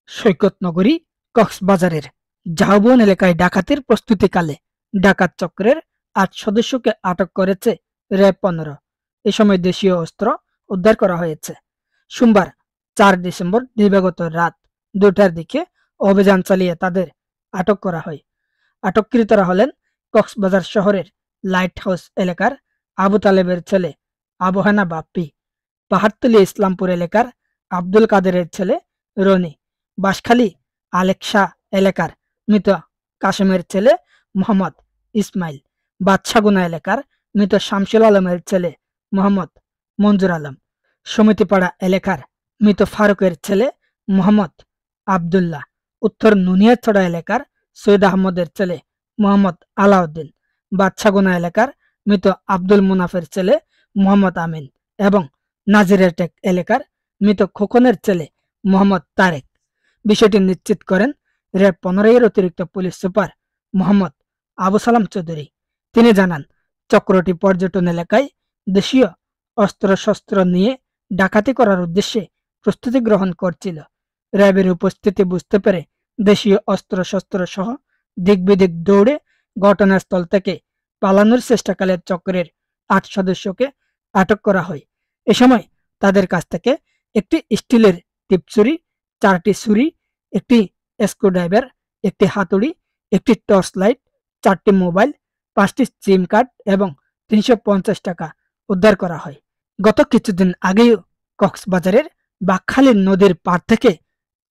সৈকত নগরী কক্সবাজারের ঝাউবন এলাকায় ডাকাতির প্রস্তুতিকালে ডাকাত চক্রের ৮ সদস্যকে আটক করেছে র‍্যাব ১৫। এ সময় দেশীয় অস্ত্র উদ্ধার করা হয়েছে। সোমবার ৪ ডিসেম্বর দিবাগত রাত ২টার দিকে অভিযান চালিয়ে তাদের আটক করা হয়। আটককৃতরা হলেন কক্সবাজার শহরের লাইট হাউস এলাকার আবু তালেবের ছেলে আবু হানা বাপ্পি, পাহাড়তলী ইসলামপুর এলাকার আব্দুল কাদেরের ছেলে রনি, বাঁশখালী আলেকশা এলাকার মৃত কাশেমের ছেলে মোহাম্মদ ইসমাইল, বাদশাগুনা এলাকার মৃত শামসুল আলমের ছেলে মোহাম্মদ মঞ্জুর আলম, সমিতিপাড়া এলাকার মৃত ফারুকের ছেলে মোহাম্মদ আবদুল্লাহ, উত্তর নুনিয়াছড়া এলাকার সৈয়দ আহমদের ছেলে মোহাম্মদ আলাউদ্দিন, বাদশাগুনা এলাকার মৃত আব্দুল মুনাফের ছেলে মোহাম্মদ আমিন এবং নাজিরেটেক এলাকার মৃত খোকনের ছেলে মোহাম্মদ তারেক। বিষয়টি নিশ্চিত করেন র‍্যাব ১৫ এর অতিরিক্ত পুলিশ সুপার মোহাম্মদ আবু সালাম চৌধুরী। তিনি জানান, চক্রটি পর্যটন এলাকায় দেশীয় অস্ত্রশস্ত্র নিয়ে ডাকাতি করার উদ্দেশ্যে প্রস্তুতি গ্রহণ করছিল। র‍্যাবের উপস্থিতি বুঝতে পেরে দেশীয় অস্ত্রশস্ত্র সহ দিক-বিদিক দৌড়ে ঘটনাস্থল থেকে পালানোর চেষ্টাকালে চক্রের ৮ সদস্যকে আটক করা হয়। এ সময় তাদের কাছ থেকে একটি স্টিলের টিপছুরি, ৪টি ছুরি, একটি স্ক্রুড্রাইভার, একটি হাতুড়ি, একটি টর্চ লাইট, ৪টি মোবাইল, ৫টি সিম কার্ড এবং ৩৫০ টাকা উদ্ধার করা হয়। গত কিছুদিন আগেও কক্সবাজারের বাঁকখালী নদীর পাড় থেকে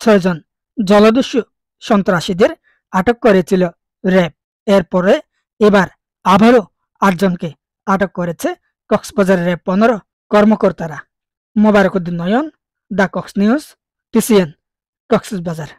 ৬ জন জলদস্যু সন্ত্রাসীদের আটক করেছিল র‍্যাব। এরপরে এবার আবারও ৮ জনকে আটক করেছে কক্সবাজার র‍্যাব ১৫ কর্মকর্তারা। Mobarak Uddin Noyon, the Cox News, TCN, Cox's Bazar.